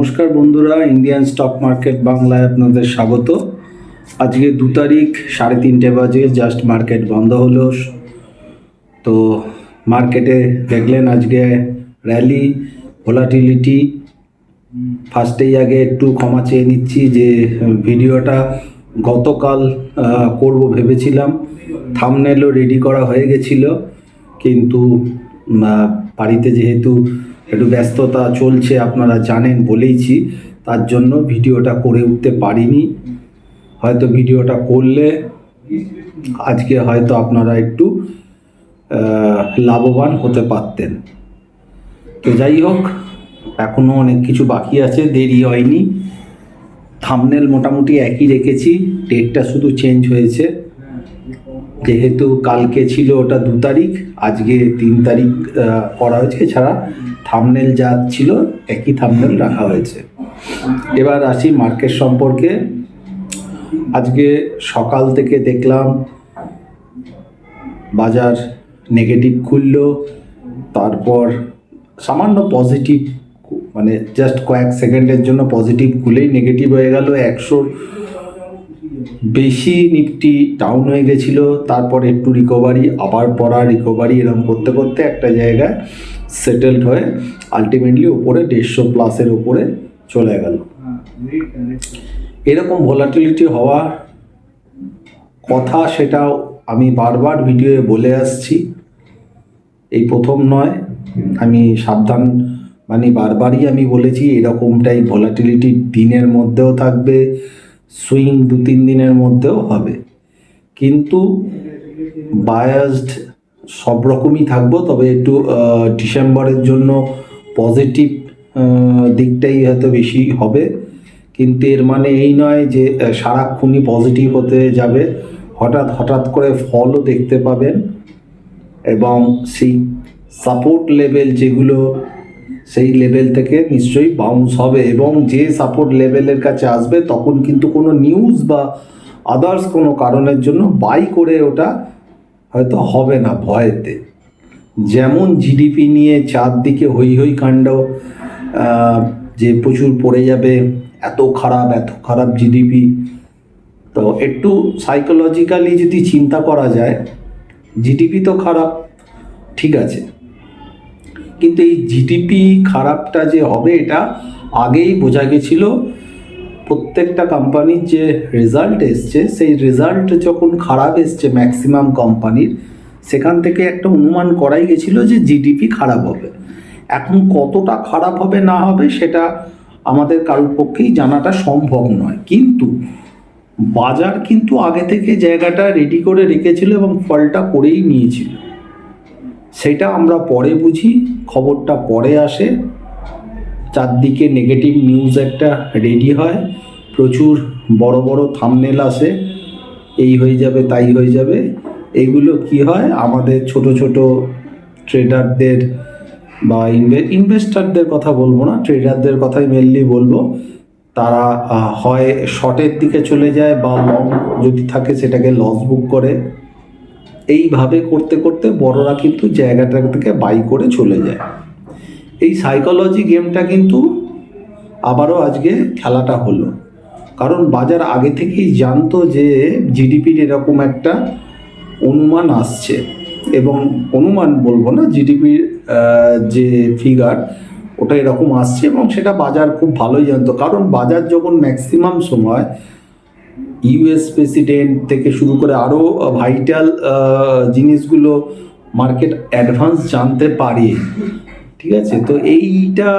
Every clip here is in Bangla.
নমস্কার বন্ধুরা, ইন্ডিয়ান স্টক মার্কেট বাংলায় আপনাদের স্বাগত। আজকে 2 তারিখ 3:30 বাজে, জাস্ট মার্কেট বন্ধ হলো। তো মার্কেটে দেখলেন আজকে র্যালি, ভোলাটিলিটি। ফার্স্টেই আগে একটু ক্ষমা চেয়ে নিচ্ছি যে ভিডিওটা গতকাল করব ভেবেছিলাম, থাম্বনেলও রেডি করা হয়ে গেছিল, কিন্তু বাড়িতে যেহেতু একটু ব্যস্ততা চলছে আপনারা জানেন বলেইছি, তার জন্য ভিডিওটা করে উঠতে পারিনি। হয়তো ভিডিওটা করলে আজকে হয়তো আপনারা একটু লাভবান হতে পারতেন। তো যাই হোক, এখনও অনেক কিছু বাকি আছে, দেরি হয়নি। থাম্বনেল মোটামুটি একই রেখেছি, ডেটটা শুধু চেঞ্জ হয়েছে। যেহেতু কালকে ছিল ওটা 2 তারিখ, আজকে 3 তারিখ করা হয়েছে। এছাড়া থাম্বনেল যা ছিল একই থাম্বনেল রাখা হয়েছে। এবার আসি মার্কেট সম্পর্কে। আজকে সকাল থেকে দেখলাম বাজার নেগেটিভ খুললো, তারপর সামান্য পজিটিভ, মানে জাস্ট কয়েক সেকেন্ডের জন্য পজিটিভ খুলেই নেগেটিভ হয়ে গেল। 100 বেশি নিফটি ডাউন হয়ে গেছিলো, তারপর একটু রিকভারি, আবার পড়া রিকভারি, এরকম করতে করতে একটা জায়গায় সেটেলড হয়ে আলটিমেটলি ওপরে 150 প্লাসের ওপরে চলে গেল। এরকম ভোলাটিলিটি হওয়ার কথা, সেটাও আমি বারবার ভিডিওয়ে বলে আসছি, এই প্রথম নয়। আমি সাবধান, মানে বারবারই আমি বলেছি এরকমটাই ভোলাটিলিটি দিনের মধ্যেও থাকবে, সুইং 2-3 দিনের মধ্যেও হবে, কিন্তু বায়াসড সব রকমই থাকবো। তবে একটু ডিসেম্বরের জন্য পজিটিভ দিকটাই হয়তো বেশি হবে, কিন্তু এর মানে এই নয় যে সারাক্ষণই পজিটিভ হতে যাবে। হঠাৎ হঠাৎ করে ফলও দেখতে পাবেন, এবং সেই সাপোর্ট লেভেল যেগুলো, সেই লেভেল থেকে নিশ্চয়ই বাউন্স হবে, এবং যে সাপোর্ট লেভেলের কাছে আসবে তখন কিন্তু কোনো নিউজ বা আদার্স কোনো কারণের জন্য বাই করে ওটা হয়তো হবে না ভয়েতে। যেমন জিডিপি নিয়ে চারদিকে হই হই কাণ্ড, যে প্রচুর পড়ে যাবে, এত খারাপ জিডিপি। তো একটু সাইকোলজিক্যালি যদি চিন্তা করা যায়, জিডিপি তো খারাপ, ঠিক আছে, কিন্তু এই জিডিপি খারাপটা যে হবে এটা আগেই বোঝা গেছিল। প্রত্যেকটা কোম্পানির যে রেজাল্ট এসছে, সেই রেজাল্ট যখন খারাপ এসছে ম্যাক্সিমাম কোম্পানির, সেখান থেকে একটা অনুমান করাই গেছিল যে জিডিপি খারাপ হবে। এখন কতটা খারাপ হবে না হবে সেটা আমাদের কারোর পক্ষেই জানাটা সম্ভব নয়, কিন্তু বাজার কিন্তু আগে থেকে জায়গাটা রেডি করে রেখেছিল এবং ফলটা করেই নিয়েছিল। সেটা আমরা পরে বুঝি, খবরটা পরে আসে, চারদিকে নেগেটিভ নিউজ একটা রেডি হয়, প্রচুর বড় বড় থাম্বনেল আসে, এই হয়ে যাবে তাই হয়ে যাবে। এগুলো কি হয়, আমাদের ছোট ছোট ট্রেডারদের বা ইনভেস্টারদের কথা বলবো না, ট্রেডারদের কথাই মেনলি বলবো। তারা হয় শর্টের দিকে চলে যায়, বা লং যদি থাকে সেটাকে লস বুক করে। এইভাবে করতে করতে বড়রা কিন্তু জায়গাটা থেকে বাই করে চলে যায়। এই সাইকোলজি গেমটা কিন্তু আবারও আজকে খেলাটা হলো, কারণ বাজার আগে থেকেই জানতো যে জিডিপির এরকম একটা অনুমান আসছে, এবং অনুমান বলবো না, জিডিপির যে ফিগার ওটা এরকম আসছে, এবং সেটা বাজার খুব ভালোই জানতো। কারণ বাজার যখন ম্যাক্সিমাম সময় ইউএস প্রেসিডেন্ট থেকে শুরু করে আরও ভাইটাল জিনিসগুলো মার্কেট অ্যাডভান্স জানতে পারে, ঠিক আছে। তো এইটা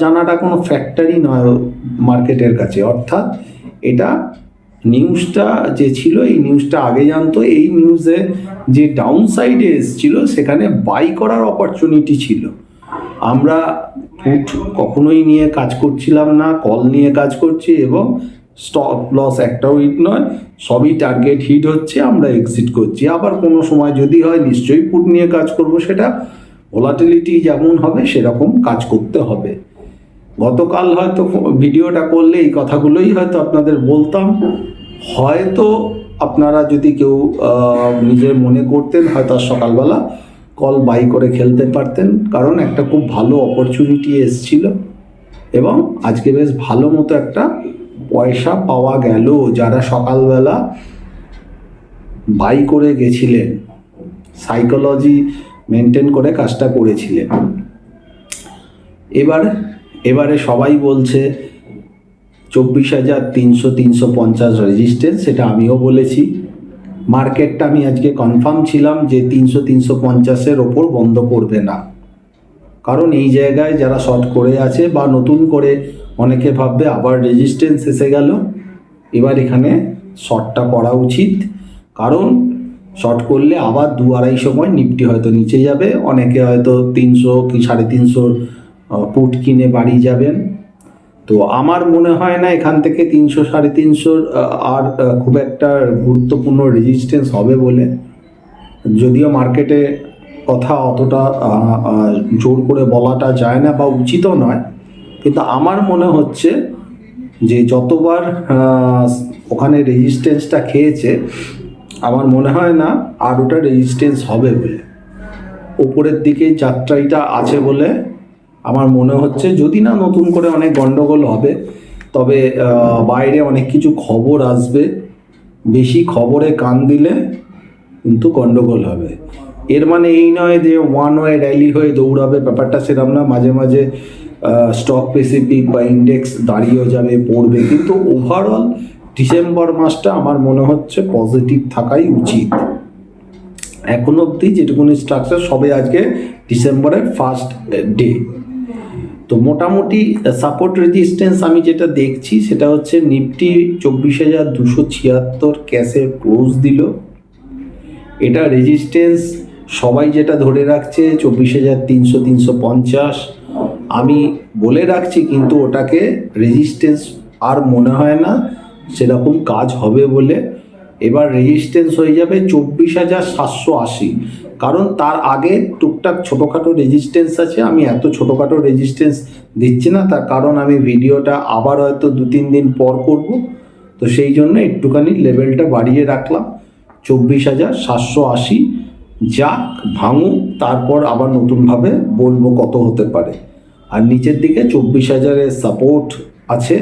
জানাটা কোনো ফ্যাক্টরই নয় মার্কেটের কাছে, অর্থাৎ এটা নিউজটা যে ছিল, এই নিউজটা আগে জানতো। এই নিউজে যে ডাউন সাইডে এসেছিল সেখানে বাই করার অপরচুনিটি ছিল। আমরা পুট কখনোই নিয়ে কাজ করছিলাম না, কল নিয়ে কাজ করছি, এবং স্টপ লস একটাও হিট নয়, সবই টার্গেট হিট হচ্ছে, আমরা এক্সিট করছি। আবার কোনো সময় যদি হয় নিশ্চয়ই পুট নিয়ে কাজ করব, সেটা ভোলাটিলিটি যেমন হবে সেরকম কাজ করতে হবে। গতকাল হয়তো ভিডিওটা করলে এই কথাগুলোই হয়তো আপনাদের বলতাম, হয়তো আপনারা যদি কেউ নিজের মনে করতেন হয়তো সকালবেলা কল বাই করে খেলতে পারতেন, কারণ একটা খুব ভালো অপরচুনিটি এসছিল। এবং আজকে বেশ ভালো মতো একটা পয়সা পাওয়া গেল। যারা সকালবেলা বাই করে গেছিলেন, সাইকোলজি মেনটেন করে কাজটা করেছিলেন। এবারে সবাই বলছে 24,300-350 রেজিস্ট্যান্স, সেটা আমিও বলেছি। মার্কেটটা আমি আজকে কনফার্ম ছিলাম যে 300-350-এর ওপর বন্ধ করবে না, কারণ এই জায়গায় যারা শর্ট করে আছে বা নতুন করে অনেকে ভাববে আবার রেজিস্ট্যান্স এসে গেল, এবার এখানে শর্টটা করা উচিত। কারণ শর্ট করলে আবার 2-2.5 পয়েন্ট নিফটি হয়তো নিচে যাবে, অনেকে হয়তো 300 কি 350 পুট কিনে বাড়ি যাবেন। তো আমার মনে হয় না এখান থেকে 300-350 আর খুব একটা গুরুত্বপূর্ণ রেজিস্ট্যান্স হবে বলে, যদিও মার্কেটে কথা অতটা জোর করে বলাটা যায় না বা উচিতও নয়, কিন্তু আমার মনে হচ্ছে যে যতবার ওখানে রেজিস্ট্যান্সটা খেয়েছে, আমার মনে হয় না আর ওটা রেজিস্ট্যান্স হবে বলে। ওপরের দিকে যাত্রাটা আছে বলে আমার মনে হচ্ছে, যদি না নতুন করে অনেক গন্ডগোল হবে, তবে বাইরে অনেক কিছু খবর আসবে, বেশি খবরে কান দিলে কিন্তু গন্ডগোল হবে। এর মানে এই নয় যে ওয়ান ওয়ে র্যালি হয়ে দৌড়াবে, ব্যাপারটা সেরকম না। মাঝে মাঝে স্টক স্পেসিফিক বা ইন্ডেক্স দাঁড়িয়েও যাবে, পড়বে, কিন্তু ওভারঅল ডিসেম্বর মাসটা আমার মনে হচ্ছে পজিটিভ থাকাই উচিত। এখন অবধি যেটুকুনি স্ট্রাকচার, সবে আজকে ডিসেম্বরের ফার্স্ট ডে। তো মোটামুটি সাপোর্ট রেজিস্ট্যান্স আমি যেটা দেখছি সেটা হচ্ছে নিফটি 24,276 ক্যাশে ক্লোজ দিল। এটা রেজিস্ট্যান্স সবাই যেটা ধরে রাখছে 24,300-350, আমি বলে রাখছি, কিন্তু ওটাকে রেজিস্ট্যান্স আর মনে হয় না সেরকম কাজ হবে বলে। এবার রেজিস্ট্যান্স হয়ে যাবে 24,780, কারণ তার আগে টুকটাক ছোটোখাটো রেজিস্ট্যান্স আছে। আমি এত ছোটোখাটো রেজিস্ট্যান্স দিচ্ছি না, তার কারণ আমি ভিডিওটা আবার হয়তো 2-3 দিন পর করব, তো সেই জন্য একটুখানি লেভেলটা বাড়িয়ে রাখলাম 24,780। যাক, ভাঙুক, তারপর আবার নতুনভাবে বলবো কত হতে পারে। আর নিচের দিকে 24,000-এর সাপোর্ট আছে,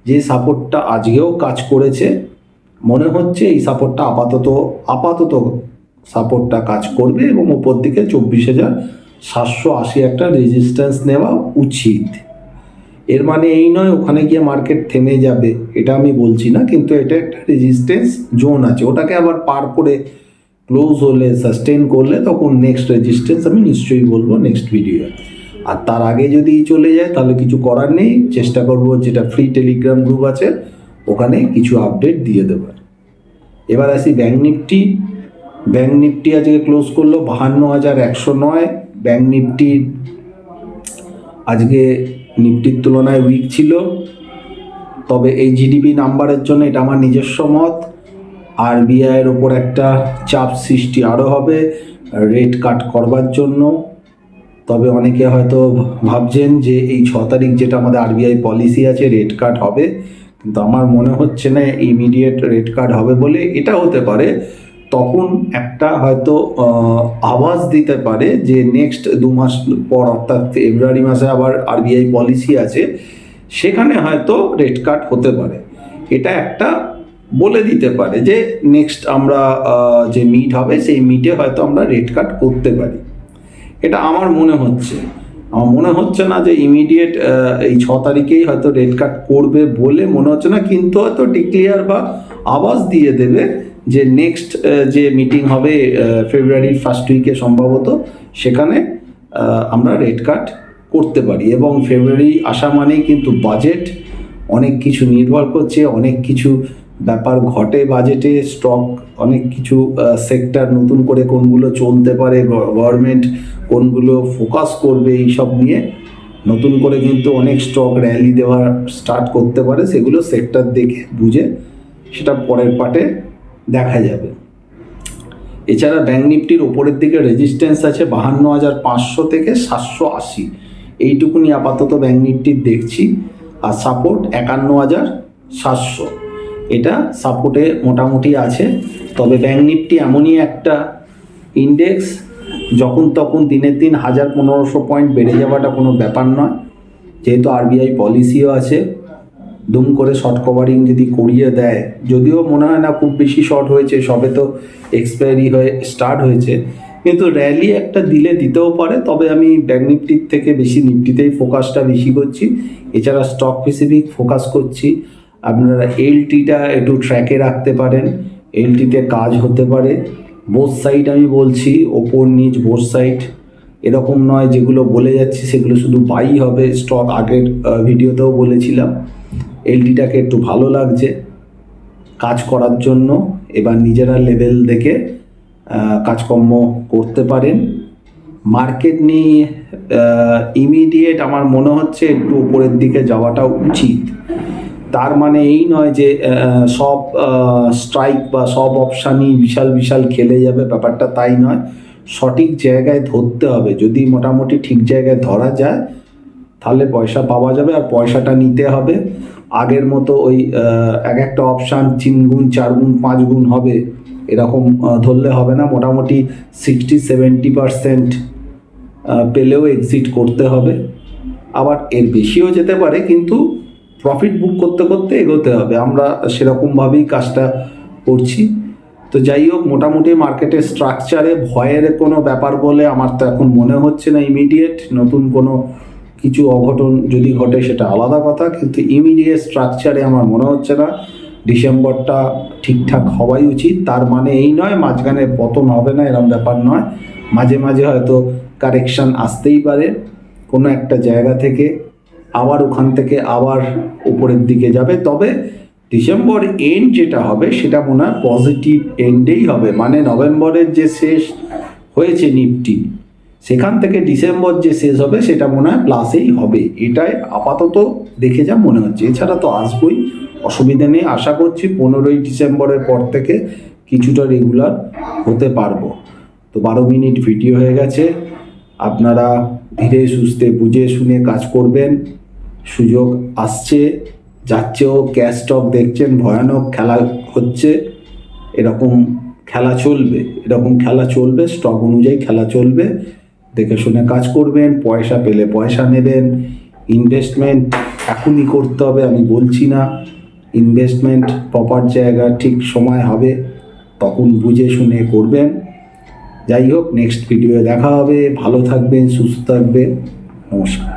যে সাপোর্টটা আজকেও কাজ করেছে। মনে হচ্ছে এই সাপোর্টটা আপাতত সাপোর্টটা কাজ করবে, এবং উপর দিকে 24,780 একটা রেজিস্ট্যান্স নেওয়া উচিত। এর মানে এই নয় ওখানে গিয়ে মার্কেট থেমে যাবে, এটা আমি বলছি না, কিন্তু এটা একটা রেজিস্ট্যান্স জোন আছে, ওটাকে আবার পার করে ক্লোজ হলে, সাস্টেন করলে, তখন নেক্সট রেজিস্ট্যান্স আমি নিশ্চয়ই বলবো নেক্সট ভিডিও। আর তার আগে যদি চলে যায় তাহলে কিছু করার নেই, চেষ্টা করব যেটা ফ্রি টেলিগ্রাম গ্রুপ আছে ওখানে কিছু আপডেট দিয়ে দেবার। এবার আসি ব্যাঙ্ক নিফটি। ব্যাঙ্ক নিফটি আজকে ক্লোজ করলো 52,109। ব্যাঙ্ক নিফটি আজকে নিফটির তুলনায় উইক ছিল, তবে এই জিডিপি নাম্বারের জন্য এটা আমার নিজস্ব মত। আরবিআইয়ের ওপর একটা চাপ সৃষ্টি আরও হবে রেট কাট করবার জন্য। তবে অনেকে হয়তো ভাবছেন যে এই 6 তারিখ যেটা আমাদের আরবিআই পলিসি আছে, রেট কাট হবে, কিন্তু আমার মনে হচ্ছে না ইমিডিয়েট রেট কাট হবে বলে। এটা হতে পারে তখন একটা হয়তো আওয়াজ দিতে পারে যে নেক্সট 2 মাস পর, অর্থাৎ ফেব্রুয়ারি মাসে আবার আরবিআই পলিসি আছে, সেখানে হয়তো রেট কাট হতে পারে। এটা একটা বলে দিতে পারে যে নেক্সট আমরা যে মিট হবে সেই মিটে হয়তো আমরা রেট কাট করতে পারি। এটা আমার মনে হচ্ছে। আমার মনে হচ্ছে না যে ইমিডিয়েট এই 6 তারিখেই হয়তো রেট কাট করবে বলে মনে হচ্ছে না, কিন্তু হয়তো ডিক্লিয়ার বা আওয়াজ দিয়ে দেবে যে নেক্সট যে মিটিং হবে ফেব্রুয়ারির ফার্স্ট উইকে সম্ভবত, সেখানে আমরা রেট কাট করতে পারি। এবং ফেব্রুয়ারি আসা মানেই কিন্তু বাজেট, অনেক কিছু নির্ভর করছে, অনেক কিছু ব্যাপার ঘটে বাজেটে, স্টক, অনেক কিছু সেক্টর নতুন করে কোনগুলো চলতে পারে, গভর্নমেন্ট কোনগুলো ফোকাস করবে, এইসব নিয়ে নতুন করে কিন্তু অনেক স্টক র্যালি দেওয়া স্টার্ট করতে পারে। সেগুলো সেক্টর দেখে বুঝে সেটা পরের পার্টে দেখা যাবে। এছাড়া ব্যাঙ্ক নিফটির ওপরের দিকে রেজিস্ট্যান্স আছে 52,500 থেকে 780, এইটুকুনি আপাতত ব্যাঙ্ক নিফটির দেখছি। আর সাপোর্ট 51,700, এটা সাপোর্টে মোটামুটি আছে। তবে ব্যাঙ্ক নিফটি এমনই একটা ইন্ডেক্স, যখন তখন দিনের দিন 1,000-1,500 পয়েন্ট বেড়ে যাওয়াটা কোনো ব্যাপার নয়। যেহেতু আরবিআই পলিসিও আছে, দুম করে শর্ট কভারিং যদি করিয়ে দেয়, যদিও মনে হয় না খুব বেশি শর্ট হয়েছে, সবে তো এক্সপায়ারি হয়ে স্টার্ট হয়েছে, কিন্তু র্যালি একটা দিলে দিতেও পারে। তবে আমি ব্যাঙ্ক নিফটির থেকে বেশি নিফটিতেই ফোকাসটা বেশি করছি, এছাড়া স্টক স্পেসিফিক ফোকাস করছি। আপনারা এলটিটা একটু ট্র্যাকে রাখতে পারেন, এলটিতে কাজ হতে পারে। বোথ সাইড আমি বলছি, ওপর নিচ বোথ সাইড, এরকম নয় যেগুলো বলে যাচ্ছি সেগুলো শুধু বাই হবে স্টক। আগের ভিডিওতেও বলেছিলাম এলটিটাকে একটু ভালো লাগছে কাজ করার জন্য। এবার নিজেরা লেভেল দেখে কাজকর্ম করতে পারেন। মার্কেট নিয়ে ইমিডিয়েট আমার মনে হচ্ছে একটু উপরের দিকে যাওয়াটা উচিত। তার মানে এই নয় যে সব স্ট্রাইক বা সব অপশানই বিশাল বিশাল খেলে যাবে, ব্যাপারটা তাই নয়। সঠিক জায়গায় ধরতে হবে, যদি মোটামুটি ঠিক জায়গায় ধরা যায় তাহলে পয়সা পাওয়া যাবে। আর পয়সাটা নিতে হবে আগের মতো ওই এক একটা অপশান 3 গুণ 4 গুণ 5 গুণ হবে এরকম ধরলে হবে না। মোটামুটি 60-70% পেলেও এক্সিট করতে হবে। আবার এর বেশিও যেতে পারে, কিন্তু প্রফিট বুক করতে করতে এগোতে হবে। আমরা সেরকমভাবেই কাজটা করছি। তো যাই হোক, মোটামুটি মার্কেটের স্ট্রাকচারে ভয়ের কোনো ব্যাপার বলে আমার তো এখন মনে হচ্ছে না ইমিডিয়েট। নতুন কোনো কিছু অঘটন যদি ঘটে সেটা আলাদা কথা, কিন্তু ইমিডিয়েট স্ট্রাকচারে আমার মনে হচ্ছে না। ডিসেম্বরটা ঠিকঠাক হওয়াই উচিত। তার মানে এই নয় মাঝখানে পতন হবে না, এরকম ব্যাপার নয়। মাঝে মাঝে হয়তো কারেকশান আসতেই পারে কোনো একটা জায়গা থেকে, আবার ওখান থেকে আবার উপরের দিকে যাবে। তবে ডিসেম্বর এন্ড যেটা হবে সেটা মনে হয় পজিটিভ এন্ডেই হবে। মানে নভেম্বরের যে শেষ হয়েছে নিফটি, সেখান থেকে ডিসেম্বর যে শেষ হবে সেটা মনে হয় প্লাসেই হবে, এটাই আপাতত দেখে যা মনে হচ্ছে। এছাড়া তো আসবই, অসুবিধা নেই। আশা করছি 15ই ডিসেম্বরের পর থেকে কিছুটা রেগুলার হতে পারবো। তো 12 মিনিট ভিডিও হয়ে গেছে। আপনারা ধীরে সুস্থে বুঝে শুনে কাজ করবেন। সুযোগ আসছে যাচ্ছেও, ক্যাশ স্টক দেখছেন ভয়ানক খেলা হচ্ছে, এরকম খেলা চলবে, এরকম খেলা চলবে, স্টক অনুযায়ী খেলা চলবে। দেখে শুনে কাজ করবেন, পয়সা পেলে পয়সা নেবেন। ইনভেস্টমেন্ট এখনই করতে হবে আমি বলছি না, ইনভেস্টমেন্ট প্রপার জায়গা ঠিক সময় হবে, তখন বুঝে শুনে করবেন। যাই হোক, নেক্সট ভিডিওয়ে দেখা হবে। ভালো থাকবেন, সুস্থ থাকবেন, নমস্কার।